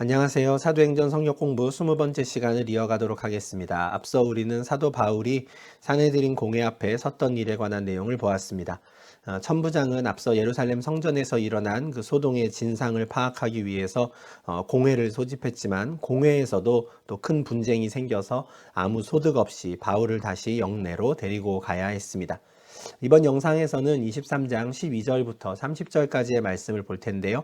안녕하세요. 사도행전 성역 공부 20번째 시간을 이어가도록 하겠습니다. 앞서 우리는 사도 바울이 사내들인 공회 앞에 섰던 일에 관한 내용을 보았습니다. 천부장은 앞서 예루살렘 성전에서 일어난 그 소동의 진상을 파악하기 위해서 공회를 소집했지만 공회에서도 또 큰 분쟁이 생겨서 아무 소득 없이 바울을 다시 영내로 데리고 가야 했습니다. 이번 영상에서는 23장 12절부터 30절까지의 말씀을 볼 텐데요.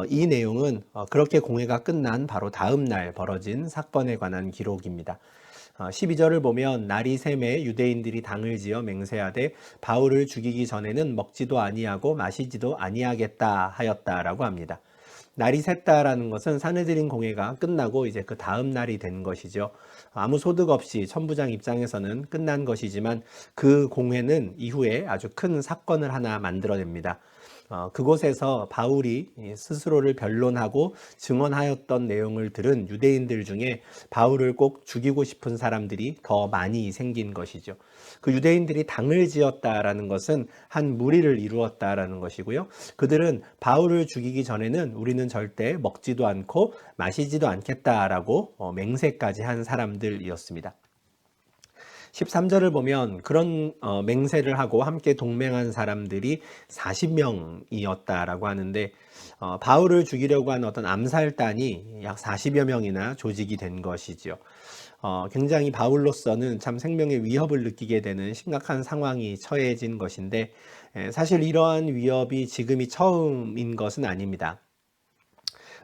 이 내용은 그렇게 공회가 끝난 바로 다음 날 벌어진 사건에 관한 기록입니다. 12절을 보면 날이 샘에 유대인들이 당을 지어 맹세하되 바울을 죽이기 전에는 먹지도 아니하고 마시지도 아니하겠다 하였다라고 합니다. 날이 샜다라는 것은 사내들인 공회가 끝나고 이제 그 다음 날이 된 것이죠. 아무 소득 없이 천부장 입장에서는 끝난 것이지만 그 공회는 이후에 아주 큰 사건을 하나 만들어냅니다. 그곳에서 바울이 스스로를 변론하고 증언하였던 내용을 들은 유대인들 중에 바울을 꼭 죽이고 싶은 사람들이 더 많이 생긴 것이죠. 그 유대인들이 당을 지었다라는 것은 한 무리를 이루었다라는 것이고요. 그들은 바울을 죽이기 전에는 우리는 절대 먹지도 않고 마시지도 않겠다라고 맹세까지 한 사람들이었습니다. 13절을 보면 그런 맹세를 하고 함께 동맹한 사람들이 40명이었다라고 하는데 바울을 죽이려고 한 어떤 암살단이 약 40여 명이나 조직이 된 것이죠. 굉장히 바울로서는 참 생명의 위협을 느끼게 되는 심각한 상황이 처해진 것인데 사실 이러한 위협이 지금이 처음인 것은 아닙니다.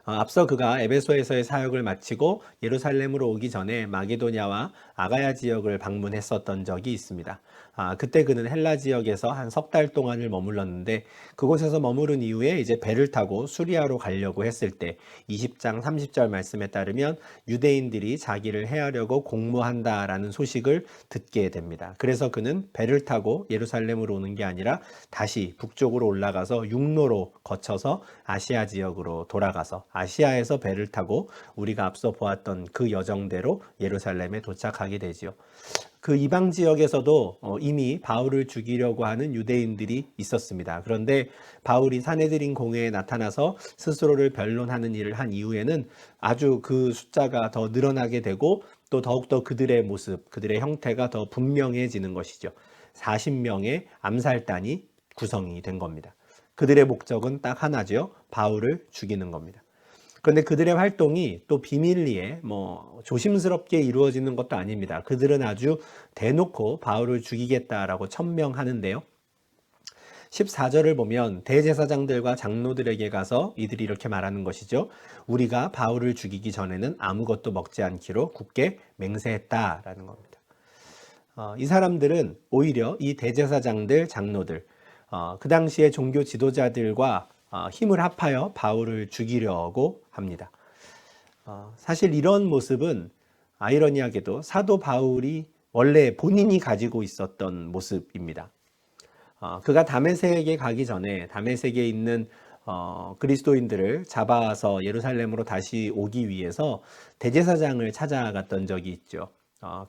앞서 그가 에베소에서의 사역을 마치고 예루살렘으로 오기 전에 마게도냐와 아가야 지역을 방문했었던 적이 있습니다. 그때 그는 헬라 지역에서 한 석 달 동안을 머물렀는데 그곳에서 머무른 이후에 이제 배를 타고 수리아로 가려고 했을 때 20장 30절 말씀에 따르면 유대인들이 자기를 해하려고 공모한다라는 소식을 듣게 됩니다. 그래서 그는 배를 타고 예루살렘으로 오는 게 아니라 다시 북쪽으로 올라가서 육로로 거쳐서 아시아 지역으로 돌아가서 아시아에서 배를 타고 우리가 앞서 보았던 그 여정대로 예루살렘에 도착하게 되지요. 그 이방 지역에서도 이미 바울을 죽이려고 하는 유대인들이 있었습니다. 그런데 바울이 사내들인 공회에 나타나서 스스로를 변론하는 일을 한 이후에는 아주 그 숫자가 더 늘어나게 되고 또 더욱더 그들의 모습, 그들의 형태가 더 분명해지는 것이죠. 40명의 암살단이 구성이 된 겁니다. 그들의 목적은 딱 하나죠. 바울을 죽이는 겁니다. 그런데 그들의 활동이 또 비밀리에 조심스럽게 이루어지는 것도 아닙니다. 그들은 아주 대놓고 바울을 죽이겠다라고 천명하는데요. 14절을 보면 대제사장들과 장로들에게 가서 이들이 이렇게 말하는 것이죠. 우리가 바울을 죽이기 전에는 아무것도 먹지 않기로 굳게 맹세했다라는 겁니다. 이 사람들은 오히려 이 대제사장들, 장로들, 그 당시에 종교 지도자들과 힘을 합하여 바울을 죽이려고 합니다. 사실 이런 모습은 아이러니하게도 사도 바울이 원래 본인이 가지고 있었던 모습입니다. 그가 다메섹에 가기 전에 다메섹에 있는 그리스도인들을 잡아서 예루살렘으로 다시 오기 위해서 대제사장을 찾아갔던 적이 있죠.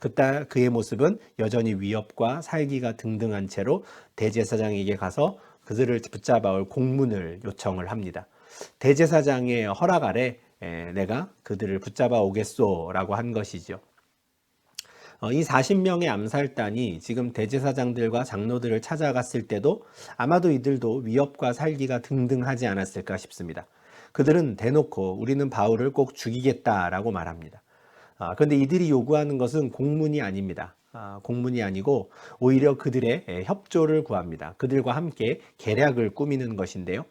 그때 그의 모습은 여전히 위협과 살기가 등등한 채로 대제사장에게 가서 그들을 붙잡아 올 공문을 요청을 합니다. 대제사장의 허락 아래 내가 그들을 붙잡아 오겠소라고 한 것이죠. 이 40명의 암살단이 지금 대제사장들과 장로들을 찾아갔을 때도 아마도 이들도 위협과 살기가 등등하지 않았을까 싶습니다. 그들은 대놓고 우리는 바울을 꼭 죽이겠다라고 말합니다. 그런데 이들이 요구하는 것은 공문이 아닙니다. 공문이 아니고 오히려 그들의 협조를 구합니다. 그들과 함께 계략을 꾸미는 것인데요.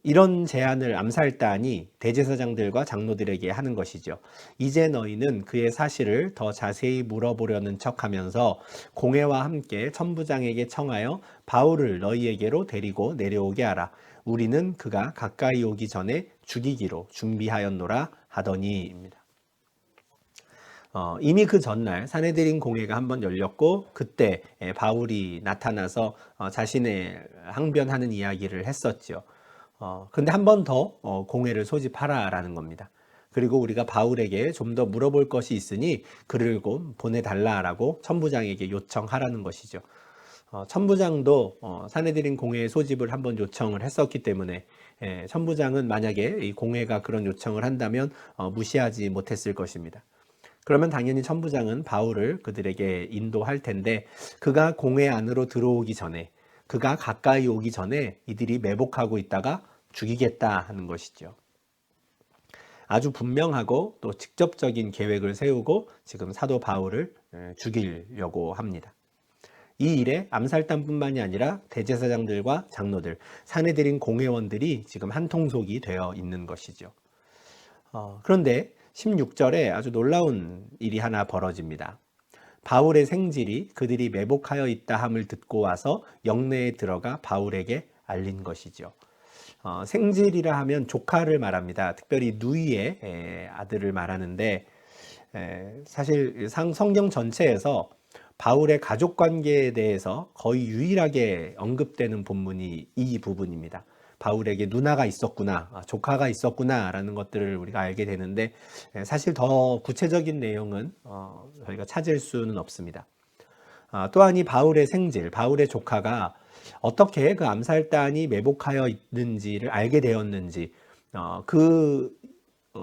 이런 제안을 암살단이 대제사장들과 장로들에게 하는 것이죠. 이제 너희는 그의 사실을 더 자세히 물어보려는 척하면서 공회와 함께 천부장에게 청하여 바울을 너희에게로 데리고 내려오게 하라. 우리는 그가 가까이 오기 전에 죽이기로 준비하였노라 하더니입니다. 이미 그 전날 사내들인 공회가 한번 열렸고 그때 바울이 나타나서 자신의 항변하는 이야기를 했었죠. 근데 한 번 더 공회를 소집하라라는 겁니다. 그리고 우리가 바울에게 좀 더 물어볼 것이 있으니 그를 좀 보내달라라고 천부장에게 요청하라는 것이죠. 천부장도 사내들인 공회의 소집을 한번 요청을 했었기 때문에 천부장은 만약에 이 공회가 그런 요청을 한다면 무시하지 못했을 것입니다. 그러면 당연히 천부장은 바울을 그들에게 인도할 텐데 그가 공회 안으로 들어오기 전에, 그가 가까이 오기 전에 이들이 매복하고 있다가 죽이겠다 하는 것이죠. 아주 분명하고 또 직접적인 계획을 세우고 지금 사도 바울을 죽이려고 합니다. 이 일에 암살단뿐만이 아니라 대제사장들과 장로들, 산헤드린 공회원들이 지금 한통속이 되어 있는 것이죠. 그런데 16절에 아주 놀라운 일이 하나 벌어집니다. 바울의 생질이 그들이 매복하여 있다 함을 듣고 와서 영내에 들어가 바울에게 알린 것이죠. 생질이라 하면 조카를 말합니다. 특별히 누이의 아들을 말하는데 사실 성경 전체에서 바울의 가족 관계에 대해서 거의 유일하게 언급되는 본문이 이 부분입니다. 바울에게 누나가 있었구나, 조카가 있었구나 라는 것들을 우리가 알게 되는데 사실 더 구체적인 내용은 저희가 찾을 수는 없습니다. 또한 이 바울의 생질, 바울의 조카가 어떻게 그 암살단이 매복하여 있는지를 알게 되었는지 그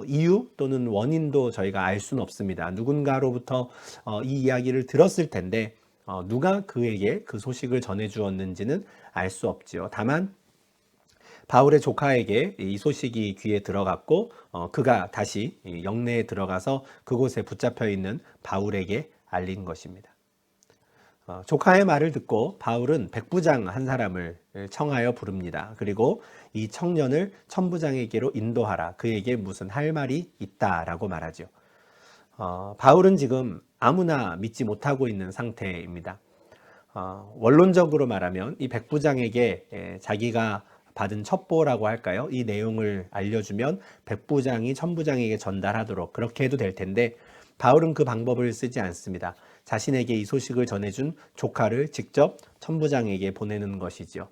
이유 또는 원인도 저희가 알 수는 없습니다. 누군가로부터 이 이야기를 들었을 텐데 누가 그에게 그 소식을 전해 주었는지는 알 수 없지요. 다만 바울의 조카에게 이 소식이 귀에 들어갔고 그가 다시 영내에 들어가서 그곳에 붙잡혀 있는 바울에게 알린 것입니다. 조카의 말을 듣고 바울은 백부장 한 사람을 청하여 부릅니다. 그리고 이 청년을 천부장에게로 인도하라. 그에게 무슨 할 말이 있다라고 말하죠. 바울은 지금 아무나 믿지 못하고 있는 상태입니다. 원론적으로 말하면 이 백부장에게 자기가 받은 첩보라고 할까요? 이 내용을 알려주면 백부장이 천부장에게 전달하도록 그렇게 해도 될 텐데 바울은 그 방법을 쓰지 않습니다. 자신에게 이 소식을 전해준 조카를 직접 천부장에게 보내는 것이죠.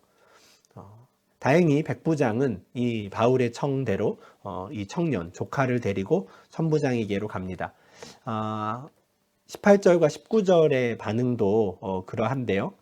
다행히 백부장은 이 바울의 청대로 이 청년, 조카를 데리고 천부장에게로 갑니다. 18절과 19절의 반응도 그러한데요.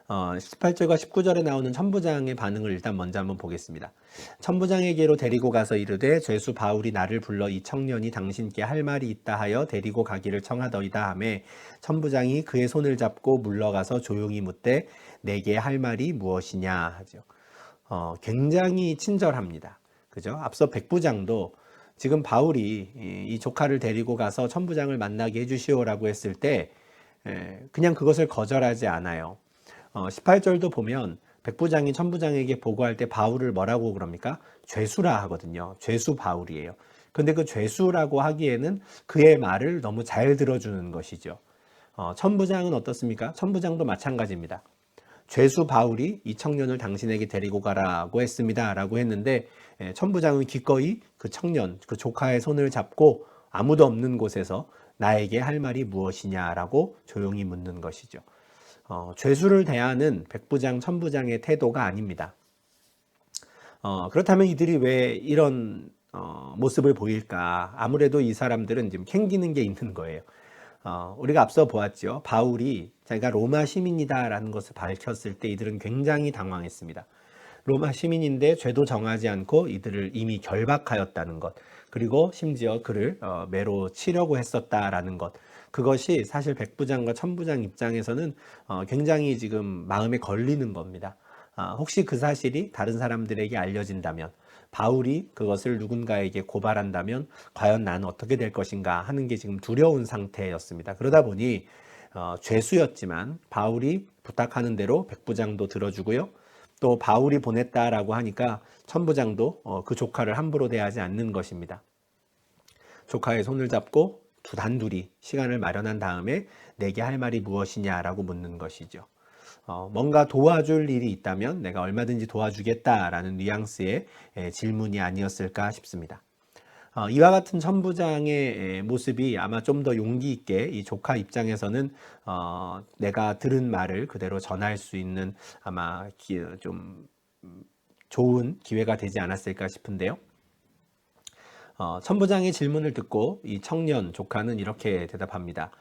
18절과 19절에 나오는 천부장의 반응을 일단 먼저 한번 보겠습니다. 천부장에게로 데리고 가서 이르되 죄수 바울이 나를 불러 이 청년이 당신께 할 말이 있다 하여 데리고 가기를 청하더이다 하매 천부장이 그의 손을 잡고 물러가서 조용히 묻되 내게 할 말이 무엇이냐 하죠. 굉장히 친절합니다. 그죠? 앞서 백부장도 지금 바울이 이 조카를 데리고 가서 천부장을 만나게 해주시오라고 했을 때 그냥 그것을 거절하지 않아요. 18절도 보면 백부장이 천부장에게 보고할 때 바울을 뭐라고 그럽니까? 죄수라 하거든요. 죄수 바울이에요. 근데 그 죄수라고 하기에는 그의 말을 너무 잘 들어주는 것이죠. 천부장은 어떻습니까? 천부장도 마찬가지입니다. 죄수 바울이 이 청년을 당신에게 데리고 가라고 했습니다 라고 했는데 천부장은 기꺼이 그 청년, 그 조카의 손을 잡고 아무도 없는 곳에서 나에게 할 말이 무엇이냐라고 조용히 묻는 것이죠. 죄수를 대하는 백부장, 천부장의 태도가 아닙니다. 그렇다면 이들이 왜 이런 모습을 보일까? 아무래도 이 사람들은 지금 캥기는 게 있는 거예요. 우리가 앞서 보았죠. 바울이 자기가 로마 시민이다라는 것을 밝혔을 때 이들은 굉장히 당황했습니다. 로마 시민인데 죄도 정하지 않고 이들을 이미 결박하였다는 것, 그리고 심지어 그를 매로 치려고 했었다라는 것, 그것이 사실 백부장과 천부장 입장에서는 굉장히 지금 마음에 걸리는 겁니다. 혹시 그 사실이 다른 사람들에게 알려진다면, 바울이 그것을 누군가에게 고발한다면 과연 나는 어떻게 될 것인가 하는 게 지금 두려운 상태였습니다. 그러다 보니 죄수였지만 바울이 부탁하는 대로 백부장도 들어주고요. 또 바울이 보냈다라고 하니까 천부장도 그 조카를 함부로 대하지 않는 것입니다. 조카의 손을 잡고 단둘이 시간을 마련한 다음에 내게 할 말이 무엇이냐라고 묻는 것이죠. 뭔가 도와줄 일이 있다면 내가 얼마든지 도와주겠다라는 뉘앙스의 질문이 아니었을까 싶습니다. 이와 같은 천부장의 모습이 아마 좀 더 용기 있게 이 조카 입장에서는 내가 들은 말을 그대로 전할 수 있는 아마 좀 좋은 기회가 되지 않았을까 싶은데요. 천부장의 질문을 듣고 이 청년 조카는 이렇게 대답합니다.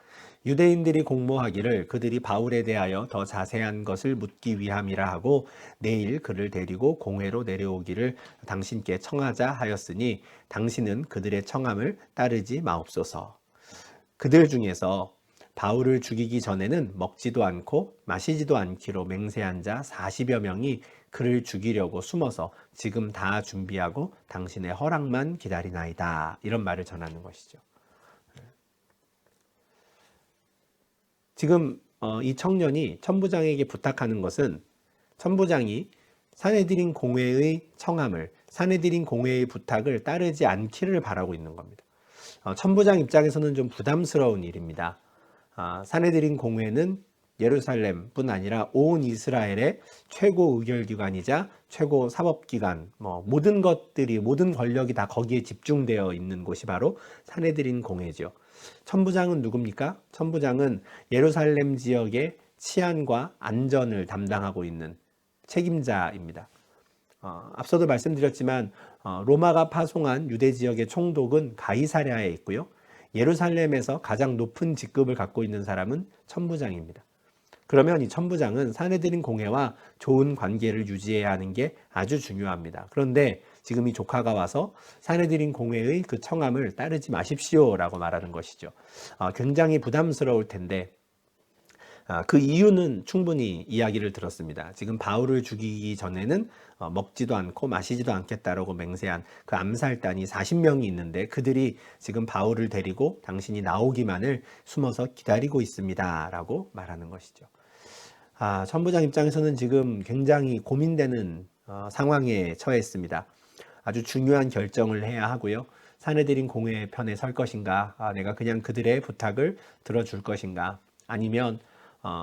유대인들이 공모하기를 그들이 바울에 대하여 더 자세한 것을 묻기 위함이라 하고 내일 그를 데리고 공회로 내려오기를 당신께 청하자 하였으니 당신은 그들의 청함을 따르지 마옵소서. 그들 중에서 바울을 죽이기 전에는 먹지도 않고 마시지도 않기로 맹세한 자 40여 명이 그를 죽이려고 숨어서 지금 다 준비하고 당신의 허락만 기다리나이다. 이런 말을 전하는 것이죠. 지금 이 청년이 천부장에게 부탁하는 것은 천부장이 사내들인 공회의 청함을, 사내들인 공회의 부탁을 따르지 않기를 바라고 있는 겁니다. 천부장 입장에서는 좀 부담스러운 일입니다. 사내들인 공회는 예루살렘뿐 아니라 온 이스라엘의 최고 의결기관이자 최고 사법기관, 모든 것들이, 모든 권력이 다 거기에 집중되어 있는 곳이 바로 사내들인 공회죠. 천부장은 누굽니까? 천부장은 예루살렘 지역의 치안과 안전을 담당하고 있는 책임자입니다. 앞서도 말씀드렸지만 로마가 파송한 유대 지역의 총독은 가이사랴에 있고요. 예루살렘에서 가장 높은 직급을 갖고 있는 사람은 천부장입니다. 그러면 이 천부장은 사내들인 공회와 좋은 관계를 유지해야 하는 게 아주 중요합니다. 그런데 지금 이 조카가 와서 사내들인 공회의 그 청함을 따르지 마십시오라고 말하는 것이죠. 굉장히 부담스러울 텐데 그 이유는 충분히 이야기를 들었습니다. 지금 바울을 죽이기 전에는 먹지도 않고 마시지도 않겠다라고 맹세한 그 암살단이 40명이 있는데 그들이 지금 바울을 데리고 당신이 나오기만을 숨어서 기다리고 있습니다 라고 말하는 것이죠. 천부장 입장에서는 지금 굉장히 고민되는 상황에 처했습니다. 아주 중요한 결정을 해야 하고요. 사내들인 공회 편에 설 것인가, 내가 그냥 그들의 부탁을 들어줄 것인가, 아니면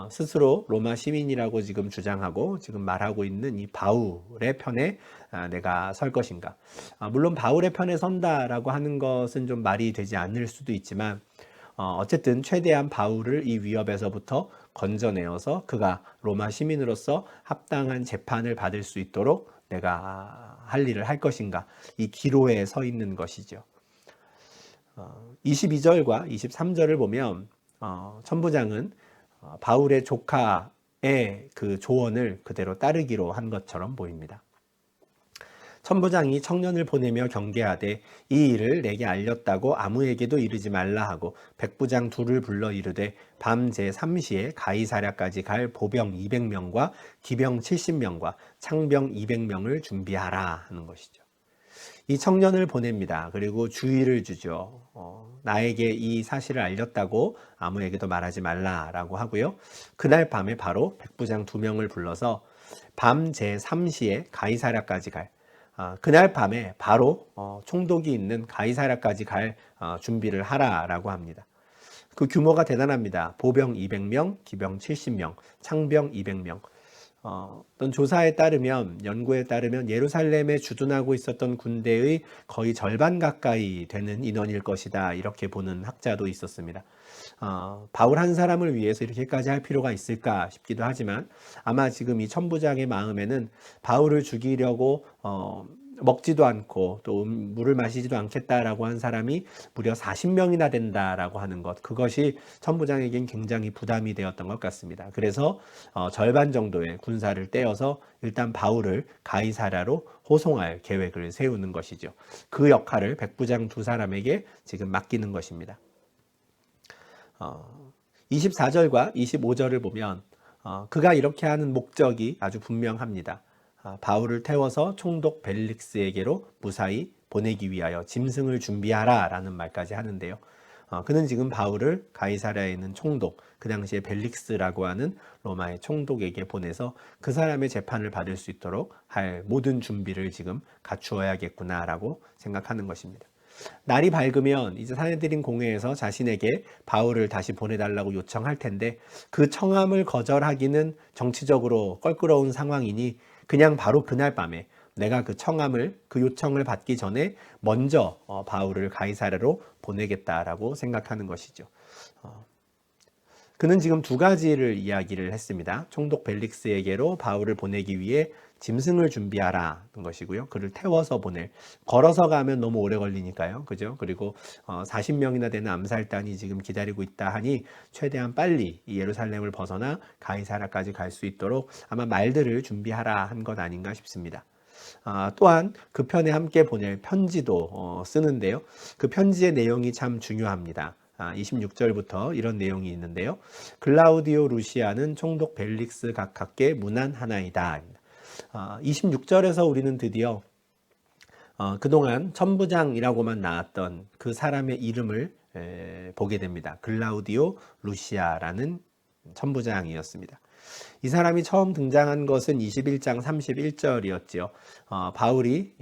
스스로 로마 시민이라고 지금 주장하고 지금 말하고 있는 이 바울의 편에 내가 설 것인가. 물론 바울의 편에 선다라고 하는 것은 좀 말이 되지 않을 수도 있지만 어쨌든 최대한 바울을 이 위협에서부터 건져내어서 그가 로마 시민으로서 합당한 재판을 받을 수 있도록 내가 할 일을 할 것인가. 이 기로에 서 있는 것이죠. 22절과 23절을 보면 천부장은 바울의 조카의 그 조언을 그대로 따르기로 한 것처럼 보입니다. 천부장이 청년을 보내며 경계하되 이 일을 내게 알렸다고 아무에게도 이르지 말라 하고 백부장 둘을 불러 이르되 밤 제3시에 가이사랴까지 갈 보병 200명과 기병 70명과 창병 200명을 준비하라 하는 것이죠. 이 청년을 보냅니다. 그리고 주의를 주죠. 나에게 이 사실을 알렸다고 아무에게도 말하지 말라라고 하고요. 그날 밤에 바로 백부장 2명을 불러서 밤 제3시에 가이사랴까지 갈 그날 밤에 바로 총독이 있는 가이사랴까지 갈 준비를 하라라고 합니다. 그 규모가 대단합니다. 보병 200명, 기병 70명, 창병 200명. 어떤 조사에 따르면, 연구에 따르면 예루살렘에 주둔하고 있었던 군대의 거의 절반 가까이 되는 인원일 것이다. 이렇게 보는 학자도 있었습니다. 바울 한 사람을 위해서 이렇게까지 할 필요가 있을까 싶기도 하지만 아마 지금 이 천부장의 마음에는 바울을 죽이려고 먹지도 않고 또 물을 마시지도 않겠다라고 한 사람이 무려 40명이나 된다라고 하는 것, 그것이 천부장에겐 굉장히 부담이 되었던 것 같습니다. 그래서 절반 정도의 군사를 떼어서 일단 바울을 가이사랴로 호송할 계획을 세우는 것이죠. 그 역할을 백부장 2사람에게 지금 맡기는 것입니다. 24절과 25절을 보면 그가 이렇게 하는 목적이 아주 분명합니다. 바울을 태워서 총독 벨릭스에게로 무사히 보내기 위하여 짐승을 준비하라 라는 말까지 하는데요. 그는 지금 바울을 가이사랴에 있는 총독, 그 당시에 벨릭스라고 하는 로마의 총독에게 보내서 그 사람의 재판을 받을 수 있도록 할 모든 준비를 지금 갖추어야겠구나라고 생각하는 것입니다. 날이 밝으면 이제 사내들인 공회에서 자신에게 바울을 다시 보내달라고 요청할 텐데 그 청함을 거절하기는 정치적으로 껄끄러운 상황이니 그냥 바로 그날 밤에 내가 그 청함을, 그 요청을 받기 전에 먼저 바울을 가이사랴로 보내겠다라고 생각하는 것이죠. 그는 지금 2가지를 이야기를 했습니다. 총독 벨릭스에게로 바울을 보내기 위해 짐승을 준비하라는 것이고요. 그를 태워서 보낼. 걸어서 가면 너무 오래 걸리니까요. 그죠? 그리고 40명이나 되는 암살단이 지금 기다리고 있다 하니 최대한 빨리 이 예루살렘을 벗어나 가이사라까지 갈 수 있도록 아마 말들을 준비하라 한 것 아닌가 싶습니다. 또한 그 편에 함께 보낼 편지도 쓰는데요. 그 편지의 내용이 참 중요합니다. 26절부터 이런 내용이 있는데요. 글라우디오 루시아는 총독 벨릭스 각하께 문안하나이다. 26절에서 우리는 드디어 그동안 천부장이라고만 나왔던 그 사람의 이름을 보게 됩니다. 글라우디오 루시아라는 천부장이었습니다. 이 사람이 처음 등장한 것은 21장 31절이었지요. 바울이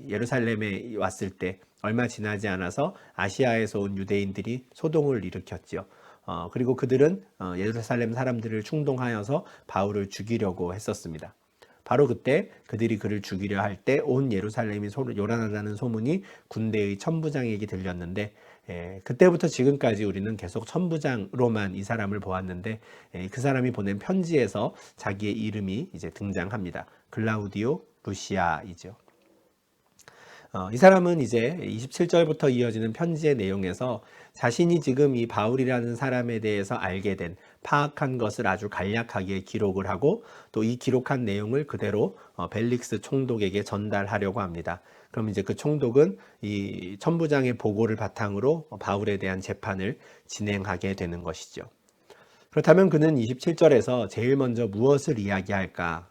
예루살렘에 왔을 때 얼마 지나지 않아서 아시아에서 온 유대인들이 소동을 일으켰지요. 그리고 그들은 예루살렘 사람들을 충동하여서 바울을 죽이려고 했었습니다. 바로 그때 그들이 그를 죽이려 할 때 온 예루살렘이 요란하다는 소문이 군대의 천부장에게 들렸는데 그때부터 지금까지 우리는 계속 천부장으로만 이 사람을 보았는데 그 사람이 보낸 편지에서 자기의 이름이 이제 등장합니다. 글라우디오 루시아이죠. 이 사람은 이제 27절부터 이어지는 편지의 내용에서 자신이 지금 이 바울이라는 사람에 대해서 알게 된 파악한 것을 아주 간략하게 기록을 하고 또 이 기록한 내용을 그대로 벨릭스 총독에게 전달하려고 합니다. 그럼 이제 그 총독은 이 천부장의 보고를 바탕으로 바울에 대한 재판을 진행하게 되는 것이죠. 그렇다면 그는 27절에서 제일 먼저 무엇을 이야기할까?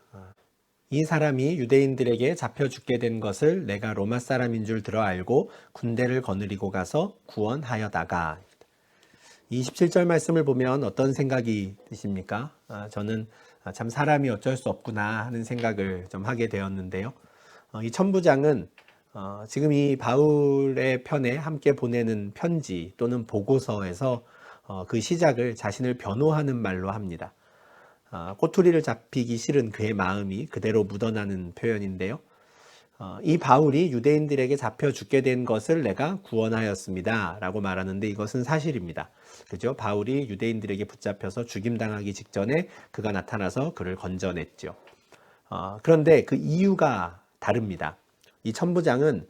이 사람이 유대인들에게 잡혀 죽게 된 것을 내가 로마 사람인 줄 들어 알고 군대를 거느리고 가서 구원하여다가. 27절 말씀을 보면 어떤 생각이 드십니까? 저는 참 사람이 어쩔 수 없구나 하는 생각을 좀 하게 되었는데요. 이 천부장은 지금 이 바울의 편에 함께 보내는 편지 또는 보고서에서 그 시작을 자신을 변호하는 말로 합니다. 꼬투리를 잡히기 싫은 그의 마음이 그대로 묻어나는 표현인데요. 이 바울이 유대인들에게 잡혀 죽게 된 것을 내가 구원하였습니다 라고 말하는데 이것은 사실입니다. 그죠? 바울이 유대인들에게 붙잡혀서 죽임당하기 직전에 그가 나타나서 그를 건져냈죠. 그런데 그 이유가 다릅니다. 이 천부장은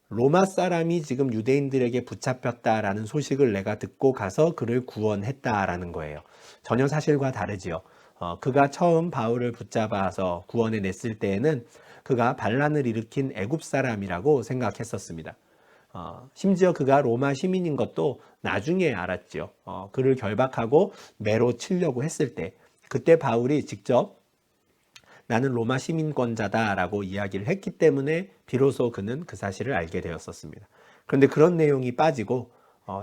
로마 사람이 지금 유대인들에게 붙잡혔다라는 소식을 내가 듣고 가서 그를 구원했다라는 거예요. 전혀 사실과 다르지요. 그가 처음 바울을 붙잡아서 구원해 냈을 때에는 그가 반란을 일으킨 애굽 사람이라고 생각했었습니다. 심지어 그가 로마 시민인 것도 나중에 알았죠. 그를 결박하고 매로 치려고 했을 때 그때 바울이 직접 나는 로마 시민권자다라고 이야기를 했기 때문에 비로소 그는 그 사실을 알게 되었었습니다. 그런데 그런 내용이 빠지고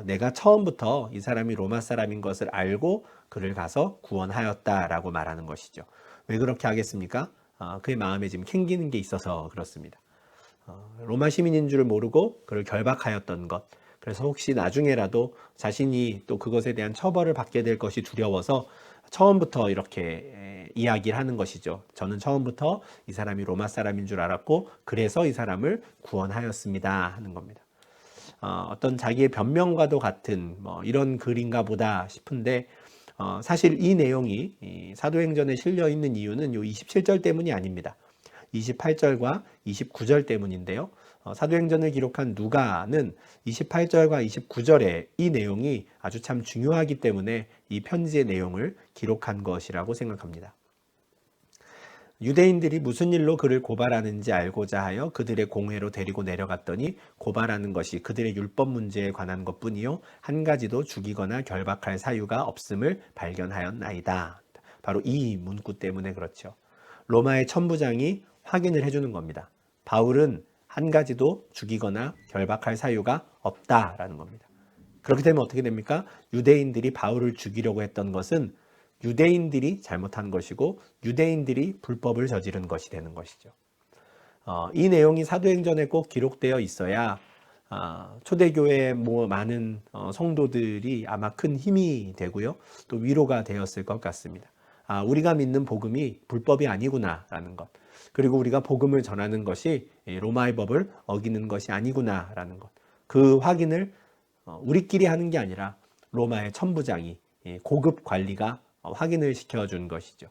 내가 처음부터 이 사람이 로마 사람인 것을 알고 그를 가서 구원하였다라고 말하는 것이죠. 왜 그렇게 하겠습니까? 그의 마음에 지금 캥기는 게 있어서 그렇습니다. 로마 시민인 줄 모르고 그를 결박하였던 것. 그래서 혹시 나중에라도 자신이 또 그것에 대한 처벌을 받게 될 것이 두려워서 처음부터 이렇게 이야기를 하는 것이죠. 저는 처음부터 이 사람이 로마 사람인 줄 알았고 그래서 이 사람을 구원하였습니다 하는 겁니다. 어떤 자기의 변명과도 같은 이런 글인가 보다 싶은데 사실 이 내용이 사도행전에 실려 있는 이유는 요 27절 때문이 아닙니다. 28절과 29절 때문인데요. 사도행전을 기록한 누가는 28절과 29절에 이 내용이 아주 참 중요하기 때문에 이 편지의 내용을 기록한 것이라고 생각합니다. 유대인들이 무슨 일로 그를 고발하는지 알고자 하여 그들의 공회로 데리고 내려갔더니 고발하는 것이 그들의 율법 문제에 관한 것뿐이요 한 가지도 죽이거나 결박할 사유가 없음을 발견하였나이다. 바로 이 문구 때문에 그렇죠. 로마의 천부장이 확인을 해주는 겁니다. 바울은 한 가지도 죽이거나 결박할 사유가 없다라는 겁니다. 그렇게 되면 어떻게 됩니까? 유대인들이 바울을 죽이려고 했던 것은 유대인들이 잘못한 것이고 유대인들이 불법을 저지른 것이 되는 것이죠. 이 내용이 사도행전에 꼭 기록되어 있어야 초대교회 많은 성도들이 아마 큰 힘이 되고요. 또 위로가 되었을 것 같습니다. 우리가 믿는 복음이 불법이 아니구나라는 것. 그리고 우리가 복음을 전하는 것이 로마의 법을 어기는 것이 아니구나라는 것. 그 확인을 우리끼리 하는 게 아니라 로마의 천부장이 고급 관리가 확인을 시켜준 것이죠.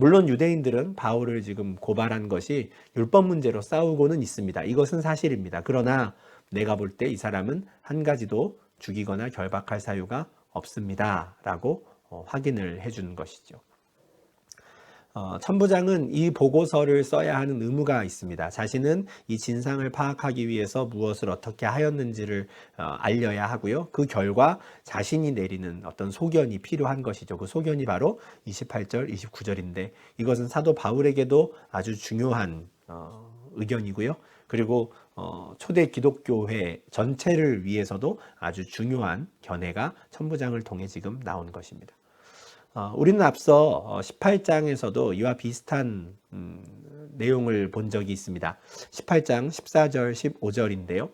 물론 유대인들은 바울을 지금 고발한 것이 율법 문제로 싸우고는 있습니다. 이것은 사실입니다. 그러나 내가 볼 때 이 사람은 한 가지도 죽이거나 결박할 사유가 없습니다. 라고 확인을 해준 것이죠. 천부장은 이 보고서를 써야 하는 의무가 있습니다. 자신은 이 진상을 파악하기 위해서 무엇을 어떻게 하였는지를 알려야 하고요. 그 결과 자신이 내리는 어떤 소견이 필요한 것이죠. 그 소견이 바로 28절, 29절인데 이것은 사도 바울에게도 아주 중요한 의견이고요. 그리고 초대 기독교회 전체를 위해서도 아주 중요한 견해가 천부장을 통해 지금 나온 것입니다. 우리는 앞서 18장에서도 이와 비슷한 내용을 본 적이 있습니다. 18장 14절 15절인데요.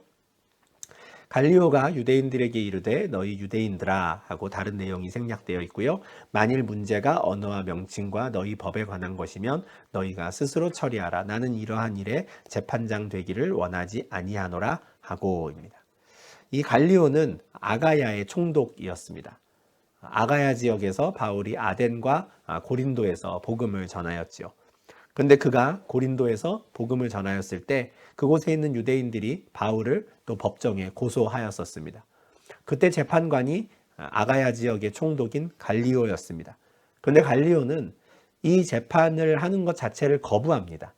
갈리오가 유대인들에게 이르되 너희 유대인들아 하고 다른 내용이 생략되어 있고요. 만일 문제가 언어와 명칭과 너희 법에 관한 것이면 너희가 스스로 처리하라. 나는 이러한 일에 재판장 되기를 원하지 아니하노라 하고입니다. 이 갈리오는 아가야의 총독이었습니다. 아가야 지역에서 바울이 아덴과 고린도에서 복음을 전하였지요. 그런데 그가 고린도에서 복음을 전하였을 때 그곳에 있는 유대인들이 바울을 또 법정에 고소하였었습니다. 그때 재판관이 아가야 지역의 총독인 갈리오였습니다. 그런데 갈리오는 이 재판을 하는 것 자체를 거부합니다.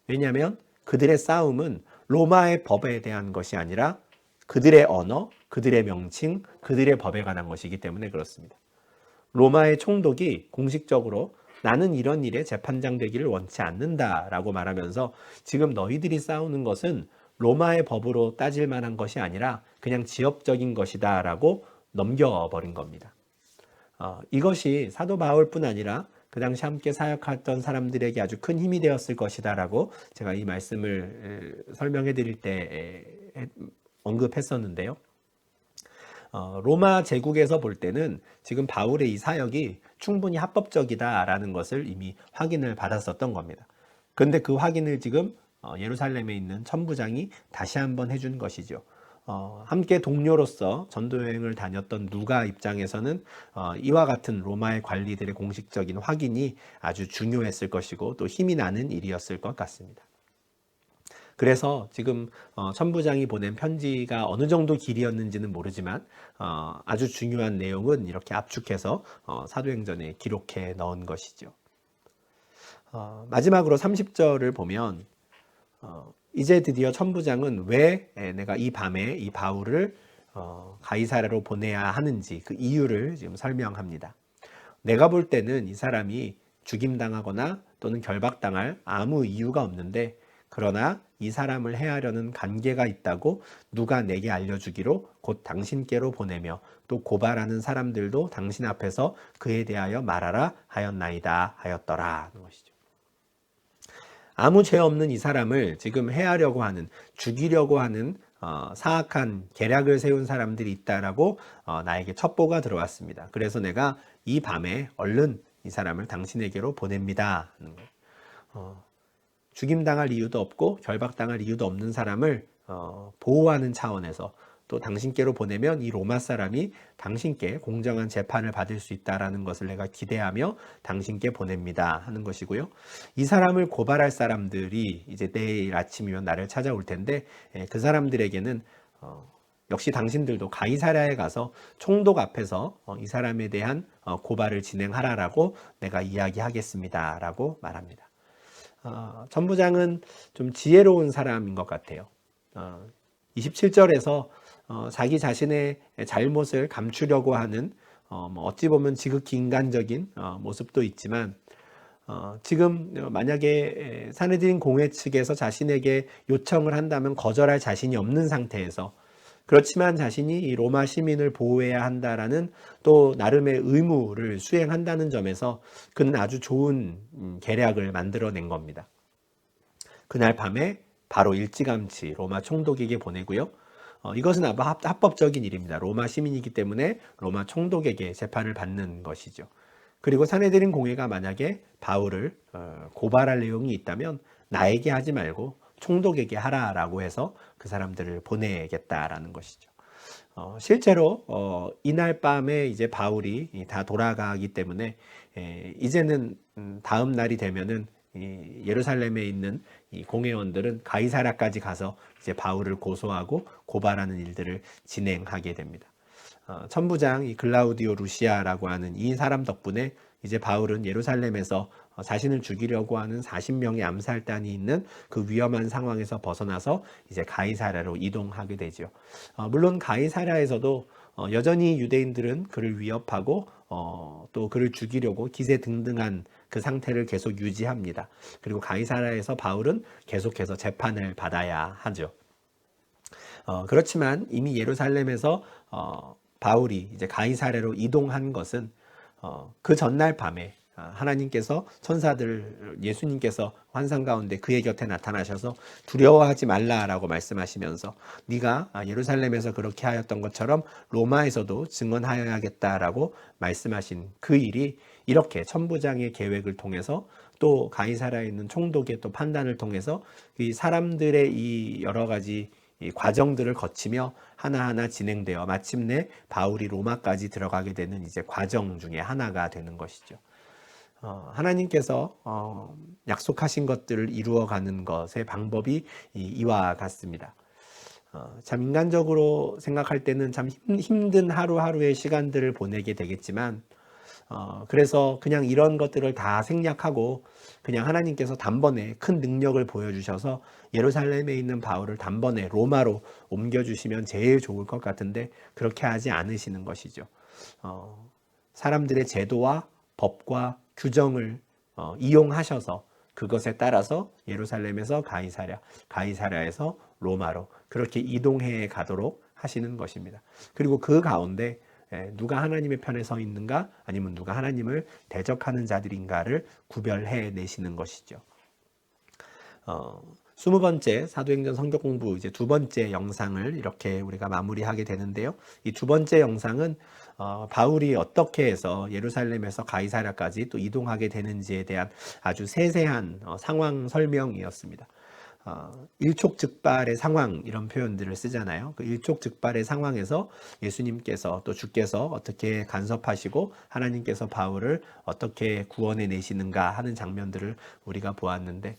왜냐하면 그들의 싸움은 로마의 법에 대한 것이 아니라 그들의 언어, 그들의 명칭, 그들의 법에 관한 것이기 때문에 그렇습니다. 로마의 총독이 공식적으로 나는 이런 일에 재판장 되기를 원치 않는다라고 말하면서 지금 너희들이 싸우는 것은 로마의 법으로 따질 만한 것이 아니라 그냥 지역적인 것이다라고 넘겨버린 겁니다. 이것이 사도 바울뿐 아니라 그 당시 함께 사역했던 사람들에게 아주 큰 힘이 되었을 것이다라고 제가 이 말씀을 설명해 드릴 때 언급했었는데요. 로마 제국에서 볼 때는 지금 바울의 이 사역이 충분히 합법적이다라는 것을 이미 확인을 받았었던 겁니다. 그런데 그 확인을 지금 예루살렘에 있는 천부장이 다시 한번 해준 것이죠. 함께 동료로서 전도여행을 다녔던 누가 입장에서는 이와 같은 로마의 관리들의 공식적인 확인이 아주 중요했을 것이고 또 힘이 나는 일이었을 것 같습니다. 그래서 지금 천부장이 보낸 편지가 어느 정도 길이었는지는 모르지만 아주 중요한 내용은 이렇게 압축해서 사도행전에 기록해 넣은 것이죠. 마지막으로 30절을 보면 이제 드디어 천부장은 왜 내가 이 밤에 이 바울을 가이사랴로 보내야 하는지 그 이유를 지금 설명합니다. 내가 볼 때는 이 사람이 죽임당하거나 또는 결박당할 아무 이유가 없는데 그러나 이 사람을 해하려는 관계가 있다고 누가 내게 알려주기로 곧 당신께로 보내며 또 고발하는 사람들도 당신 앞에서 그에 대하여 말하라 하였나이다 하였더라 하는 것이죠. 아무 죄 없는 이 사람을 지금 해하려고 하는, 죽이려고 하는 사악한 계략을 세운 사람들이 있다라고 나에게 첩보가 들어왔습니다. 그래서 내가 이 밤에 얼른 이 사람을 당신에게로 보냅니다. 죽임당할 이유도 없고 결박당할 이유도 없는 사람을 보호하는 차원에서 또 당신께로 보내면 이 로마 사람이 당신께 공정한 재판을 받을 수 있다라는 것을 내가 기대하며 당신께 보냅니다 하는 것이고요. 이 사람을 고발할 사람들이 이제 내일 아침이면 나를 찾아올 텐데 그 사람들에게는 역시 당신들도 가이사랴에 가서 총독 앞에서 이 사람에 대한 고발을 진행하라라고 내가 이야기하겠습니다 라고 말합니다. 천부장은 좀 지혜로운 사람인 것 같아요. 27절에서 자기 자신의 잘못을 감추려고 하는 어찌 보면 지극히 인간적인 모습도 있지만 지금 만약에 사내들인 공회 측에서 자신에게 요청을 한다면 거절할 자신이 없는 상태에서 그렇지만 자신이 이 로마 시민을 보호해야 한다라는 또 나름의 의무를 수행한다는 점에서 그는 아주 좋은 계략을 만들어낸 겁니다. 그날 밤에 바로 일찌감치 로마 총독에게 보내고요. 이것은 합법적인 일입니다. 로마 시민이기 때문에 로마 총독에게 재판을 받는 것이죠. 그리고 사내들인 공회가 만약에 바울을 고발할 내용이 있다면 나에게 하지 말고 총독에게 하라라고 해서 그 사람들을 보내겠다라는 것이죠. 실제로 이날 밤에 이제 바울이 다 돌아가기 때문에 이제는 다음 날이 되면은 이 예루살렘에 있는 이 공회원들은 가이사랴까지 가서 이제 바울을 고소하고 고발하는 일들을 진행하게 됩니다. 천부장 이 글라우디오 루시아라고 하는 이 사람 덕분에 이제 바울은 예루살렘에서 자신을 죽이려고 하는 40명의 암살단이 있는 그 위험한 상황에서 벗어나서 이제 가이사랴로 이동하게 되죠. 물론 가이사랴에서도 여전히 유대인들은 그를 위협하고 또 그를 죽이려고 기세등등한 그 상태를 계속 유지합니다. 그리고 가이사랴에서 바울은 계속해서 재판을 받아야 하죠. 그렇지만 이미 예루살렘에서 바울이 이제 가이사랴로 이동한 것은 그 전날 밤에 하나님께서 천사들 예수님께서 환상 가운데 그의 곁에 나타나셔서 두려워하지 말라라고 말씀하시면서 네가 예루살렘에서 그렇게 하였던 것처럼 로마에서도 증언하여야겠다라고 말씀하신 그 일이 이렇게 천부장의 계획을 통해서 또 가이사랴에 있는 총독의 또 판단을 통해서 이 사람들의 이 여러 가지 이 과정들을 거치며 하나하나 진행되어 마침내 바울이 로마까지 들어가게 되는 이제 과정 중에 하나가 되는 것이죠. 하나님께서 약속하신 것들을 이루어가는 것의 방법이 이와 같습니다. 참 인간적으로 생각할 때는 참 힘든 하루하루의 시간들을 보내게 되겠지만 그래서 그냥 이런 것들을 다 생략하고 그냥 하나님께서 단번에 큰 능력을 보여주셔서 예루살렘에 있는 바울을 단번에 로마로 옮겨주시면 제일 좋을 것 같은데 그렇게 하지 않으시는 것이죠. 사람들의 제도와 법과 규정을 이용하셔서 그것에 따라서 예루살렘에서 가이사랴, 가이사랴에서 로마로 그렇게 이동해 가도록 하시는 것입니다. 그리고 그 가운데 누가 하나님의 편에 서 있는가 아니면 누가 하나님을 대적하는 자들인가를 구별해 내시는 것이죠. 20번째 사도행전 성경 공부 이제 두 번째 영상을 이렇게 우리가 마무리하게 되는데요. 이 두 번째 영상은 바울이 어떻게 해서 예루살렘에서 가이사랴까지 또 이동하게 되는지에 대한 아주 세세한 상황 설명이었습니다. 일촉즉발의 상황 이런 표현들을 쓰잖아요. 그 일촉즉발의 상황에서 예수님께서 또 주께서 어떻게 간섭하시고 하나님께서 바울을 어떻게 구원해 내시는가 하는 장면들을 우리가 보았는데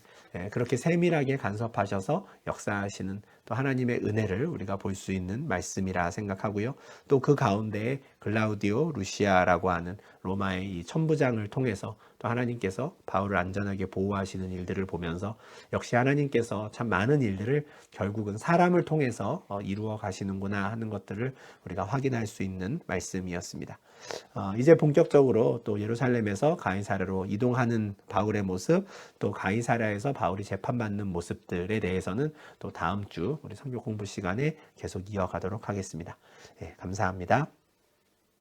그렇게 세밀하게 간섭하셔서 역사하시는 또 하나님의 은혜를 우리가 볼 수 있는 말씀이라 생각하고요. 또 그 가운데에 글라우디오 루시아라고 하는 로마의 이 천부장을 통해서 또 하나님께서 바울을 안전하게 보호하시는 일들을 보면서 역시 하나님께서 참 많은 일들을 결국은 사람을 통해서 이루어 가시는구나 하는 것들을 우리가 확인할 수 있는 말씀이었습니다. 이제 본격적으로 또 예루살렘에서 가이사랴로 이동하는 바울의 모습, 또 가이사랴에서 바울이 재판받는 모습들에 대해서는 또 다음 주 우리 성경 공부 시간에 계속 이어가도록 하겠습니다. 감사합니다.